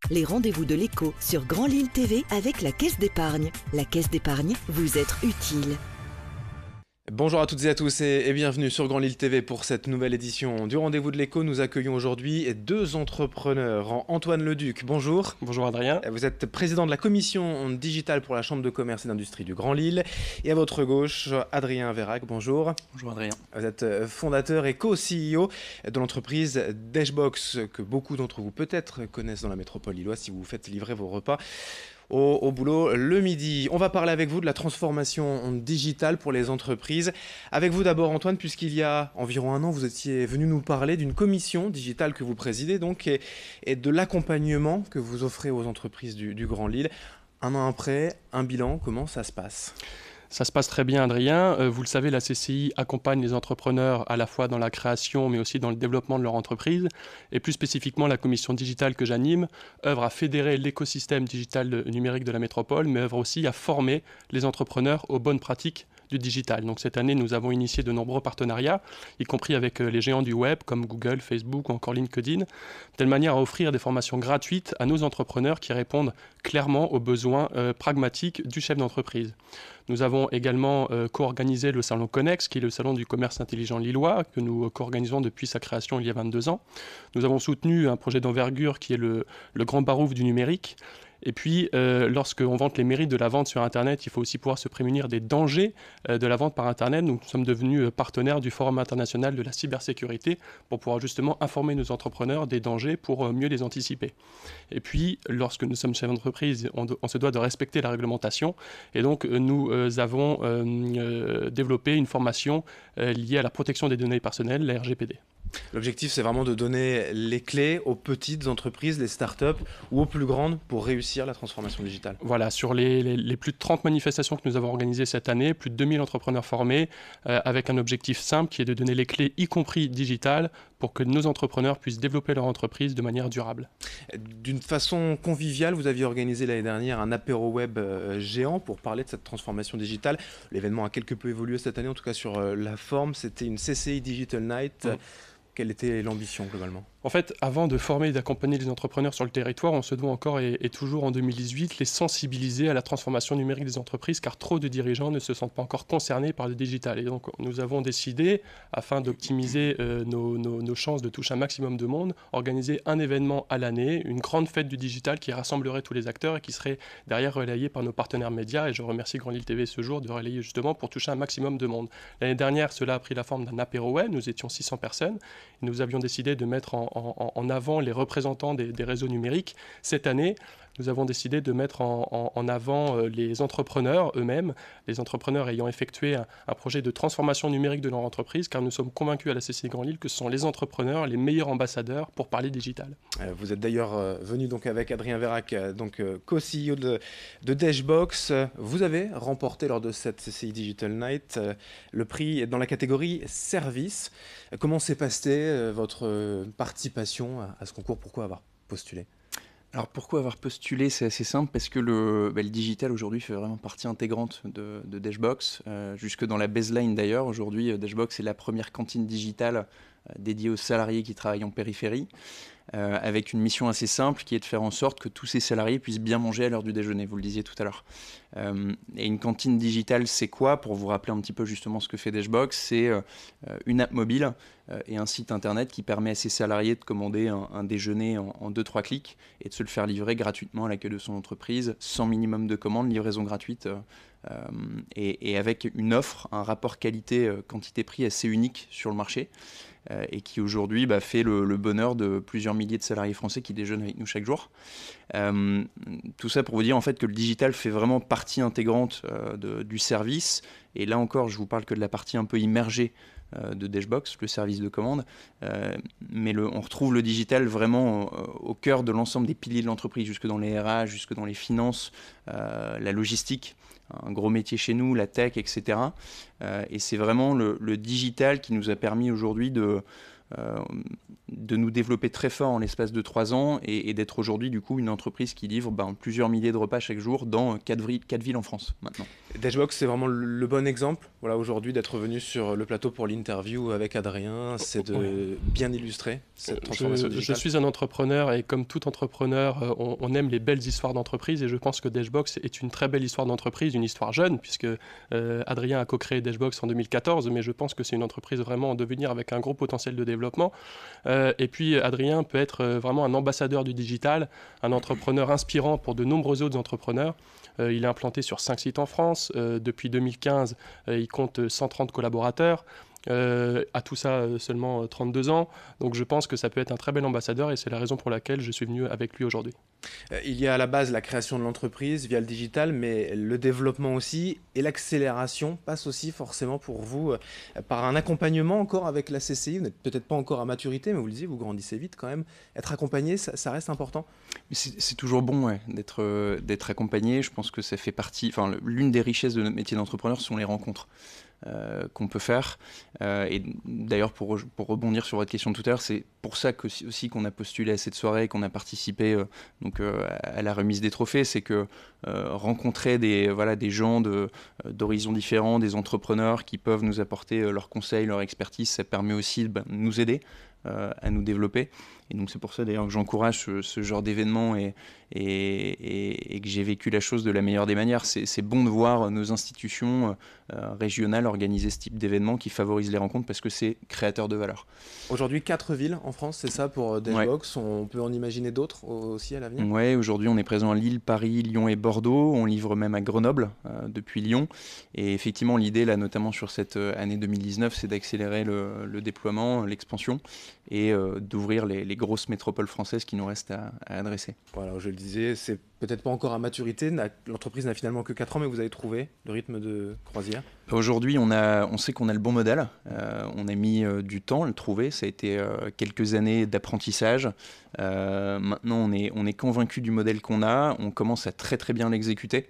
les rendez-vous de l'écho sur Grand Lille TV avec la Caisse d'épargne. La Caisse d'épargne, vous être utile. Bonjour à toutes et à tous et bienvenue sur Grand Lille TV pour cette nouvelle édition du Rendez-vous de l'écho. Nous accueillons aujourd'hui deux entrepreneurs. Antoine Leduc, bonjour. Bonjour Adrien. Vous êtes président de la commission digitale pour la Chambre de commerce et d'industrie du Grand Lille. Et à votre gauche, Adrien Vérac, bonjour. Bonjour Adrien. Vous êtes fondateur et co-CEO de l'entreprise Dashbox, que beaucoup d'entre vous peut-être connaissent dans la métropole lilloise si vous faites livrer vos repas au boulot le midi. On va parler avec vous de la transformation digitale pour les entreprises. Avec vous d'abord Antoine, puisqu'il y a environ un an, vous étiez venu nous parler d'une commission digitale que vous présidez donc, et de l'accompagnement que vous offrez aux entreprises du Grand Lille. Un an après, un bilan, comment ça se passe ? Ça se passe très bien Adrien. Vous le savez, la CCI accompagne les entrepreneurs à la fois dans la création mais aussi dans le développement de leur entreprise. Et plus spécifiquement, la commission digitale que j'anime œuvre à fédérer l'écosystème digital numérique de la métropole, mais œuvre aussi à former les entrepreneurs aux bonnes pratiques du digital. Donc cette année, nous avons initié de nombreux partenariats, y compris avec les géants du web comme Google, Facebook ou encore LinkedIn, de telle manière à offrir des formations gratuites à nos entrepreneurs qui répondent clairement aux besoins pragmatiques du chef d'entreprise. Nous avons également co-organisé le salon Connex, qui est le salon du commerce intelligent lillois, que nous co-organisons depuis sa création il y a 22 ans. Nous avons soutenu un projet d'envergure qui est le Grand Barouf du numérique. Et puis, lorsqu'on vante les mérites de la vente sur Internet, il faut aussi pouvoir se prémunir des dangers de la vente par Internet. Donc, nous sommes devenus partenaires du Forum international de la cybersécurité pour pouvoir justement informer nos entrepreneurs des dangers pour mieux les anticiper. Et puis, lorsque nous sommes chefs d'entreprise, on se doit de respecter la réglementation. Et donc, nous avons développé une formation liée à la protection des données personnelles, la RGPD. L'objectif, c'est vraiment de donner les clés aux petites entreprises, les startups ou aux plus grandes pour réussir la transformation digitale. Voilà, sur les plus de 30 manifestations que nous avons organisées cette année, plus de 2000 entrepreneurs formés, avec un objectif simple qui est de donner les clés, y compris digitales, pour que nos entrepreneurs puissent développer leur entreprise de manière durable. D'une façon conviviale, vous aviez organisé l'année dernière un apéro web géant pour parler de cette transformation digitale. L'événement a quelque peu évolué cette année, en tout cas sur la forme. C'était une CCI Digital Night. Quelle était l'ambition globalement ? En fait, avant de former et d'accompagner les entrepreneurs sur le territoire, on se doit encore et toujours en 2018 les sensibiliser à la transformation numérique des entreprises, car trop de dirigeants ne se sentent pas encore concernés par le digital. Et donc, nous avons décidé, afin d'optimiser nos chances de toucher un maximum de monde, organiser un événement à l'année, une grande fête du digital qui rassemblerait tous les acteurs et qui serait derrière relayée par nos partenaires médias. Et je remercie Grand Lille TV ce jour de relayer justement pour toucher un maximum de monde. L'année dernière, cela a pris la forme d'un apéro web. Nous étions 600 personnes. Et nous avions décidé de mettre en avant les représentants des réseaux numériques. Cette année, nous avons décidé de mettre en avant les entrepreneurs eux-mêmes, les entrepreneurs ayant effectué un projet de transformation numérique de leur entreprise, car nous sommes convaincus à la CCI Grand Lille que ce sont les entrepreneurs les meilleurs ambassadeurs pour parler digital. Vous êtes d'ailleurs venu donc avec Adrien Vérac, co-CEO de Dashbox. Vous avez remporté lors de cette CCI Digital Night le prix dans la catégorie service. Comment s'est passée votre participation à ce concours ? Pourquoi avoir postulé ? Alors pourquoi avoir postulé ? C'est assez simple parce que le digital aujourd'hui fait vraiment partie intégrante de Dashbox. Jusque dans la baseline d'ailleurs, aujourd'hui Dashbox est la première cantine digitale dédiée aux salariés qui travaillent en périphérie. Avec une mission assez simple qui est de faire en sorte que tous ces salariés puissent bien manger à l'heure du déjeuner, vous le disiez tout à l'heure. Et une cantine digitale, c'est quoi ? Pour vous rappeler un petit peu justement ce que fait Dashbox, c'est une app mobile et un site internet qui permet à ses salariés de commander un déjeuner en 2-3 clics et de se le faire livrer gratuitement à l'accueil de son entreprise, sans minimum de commandes, livraison gratuite, et avec une offre, un rapport qualité-quantité-prix assez unique sur le marché. Et qui aujourd'hui fait le bonheur de plusieurs milliers de salariés français qui déjeunent avec nous chaque jour. Tout ça pour vous dire en fait que le digital fait vraiment partie intégrante du service. Et là encore, je vous parle que de la partie un peu immergée de Dashbox, le service de commande. Mais on retrouve le digital vraiment au cœur de l'ensemble des piliers de l'entreprise, jusque dans les RH, jusque dans les finances, la logistique. Un gros métier chez nous, la tech, etc. Et c'est vraiment le digital qui nous a permis aujourd'hui de nous développer très fort en l'espace de 3 ans et d'être aujourd'hui du coup une entreprise qui livre plusieurs milliers de repas chaque jour dans 4 villes en France maintenant. Dashbox, c'est vraiment le bon exemple, voilà, aujourd'hui, d'être venu sur le plateau pour l'interview avec Adrien, c'est de bien illustrer cette transformation digitale. Je suis un entrepreneur et comme tout entrepreneur, on aime les belles histoires d'entreprise et je pense que Dashbox est une très belle histoire d'entreprise, une histoire jeune, puisque Adrien a co-créé Dashbox en 2014, mais je pense que c'est une entreprise vraiment en devenir avec un gros potentiel de développement. Et puis Adrien peut être vraiment un ambassadeur du digital, un entrepreneur inspirant pour de nombreux autres entrepreneurs. Il est implanté sur 5 sites en France. Depuis 2015, il compte 130 collaborateurs. À tout ça, seulement 32 ans. Donc je pense que ça peut être un très bel ambassadeur et c'est la raison pour laquelle je suis venu avec lui aujourd'hui. Il y a à la base la création de l'entreprise via le digital, mais le développement aussi et l'accélération passe aussi forcément pour vous par un accompagnement encore avec la CCI. Vous n'êtes peut-être pas encore à maturité, mais vous le disiez, vous grandissez vite quand même. Être accompagné, ça reste important. C'est toujours bon d'être accompagné. Je pense que ça fait partie, l'une des richesses de notre métier d'entrepreneur sont les rencontres qu'on peut faire. Et d'ailleurs, pour rebondir sur votre question de tout à l'heure, c'est pour ça aussi qu'on a postulé à cette soirée, qu'on a participé à la remise des trophées, c'est que rencontrer des gens d'horizons différents, des entrepreneurs qui peuvent nous apporter leurs conseils, leur expertise, ça permet aussi de nous aider à nous développer. Et donc c'est pour ça d'ailleurs que j'encourage ce genre d'événement et que j'ai vécu la chose de la meilleure des manières. C'est bon de voir nos institutions régionales organiser ce type d'événements qui favorisent les rencontres parce que c'est créateur de valeur. Aujourd'hui, 4 villes en France, c'est ça pour Dashbox. Ouais. On peut en imaginer d'autres aussi à l'avenir. Oui, aujourd'hui on est présent à Lille, Paris, Lyon et Bordeaux. On livre même à Grenoble depuis Lyon. Et effectivement, l'idée là, notamment sur cette année 2019, c'est d'accélérer le déploiement, l'expansion et d'ouvrir les grosses métropoles françaises qui nous restent à adresser. Voilà, je le disais, c'est peut-être pas encore à maturité. L'entreprise n'a finalement que 4 ans, mais vous avez trouvé le rythme de croisière. Aujourd'hui, on sait qu'on a le bon modèle. On a mis du temps à le trouver. Ça a été quelques années d'apprentissage. Maintenant, on est convaincu du modèle qu'on a. On commence à très très bien l'exécuter.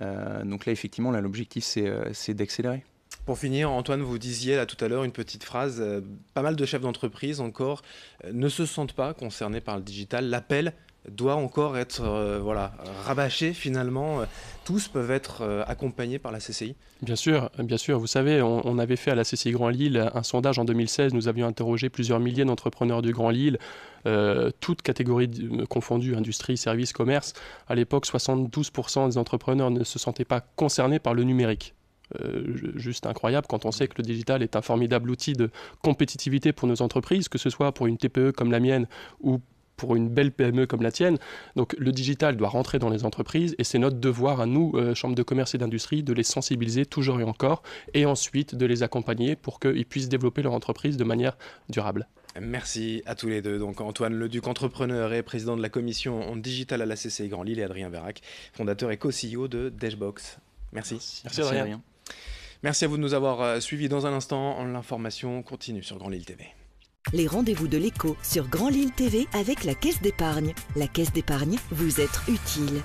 Donc là, effectivement, l'objectif, c'est d'accélérer. Pour finir, Antoine, vous disiez là tout à l'heure une petite phrase, pas mal de chefs d'entreprise encore ne se sentent pas concernés par le digital. L'appel doit encore être rabâché finalement. Tous peuvent être accompagnés par la CCI. Bien sûr. Vous savez, on avait fait à la CCI Grand Lille un sondage en 2016. Nous avions interrogé plusieurs milliers d'entrepreneurs du Grand Lille, toutes catégories confondues, industrie, services, commerce. À l'époque, 72% des entrepreneurs ne se sentaient pas concernés par le numérique. Juste incroyable quand on sait que le digital est un formidable outil de compétitivité pour nos entreprises, que ce soit pour une TPE comme la mienne ou pour une belle PME comme la tienne. Donc le digital doit rentrer dans les entreprises et c'est notre devoir à nous, Chambre de commerce et d'industrie, de les sensibiliser toujours et encore et ensuite de les accompagner pour qu'ils puissent développer leur entreprise de manière durable. Merci à tous les deux. Donc Antoine Leduc, entrepreneur et président de la commission en digital à la CCI Grand Lille, et Adrien Verhac, fondateur et co-CEO de Dashbox. Merci. Merci Adrien. Merci à vous de nous avoir suivis. Dans un instant, l'information continue sur Grand Lille TV. Les rendez-vous de l'écho sur Grand Lille TV avec la Caisse d'épargne. La Caisse d'épargne, vous êtes utile.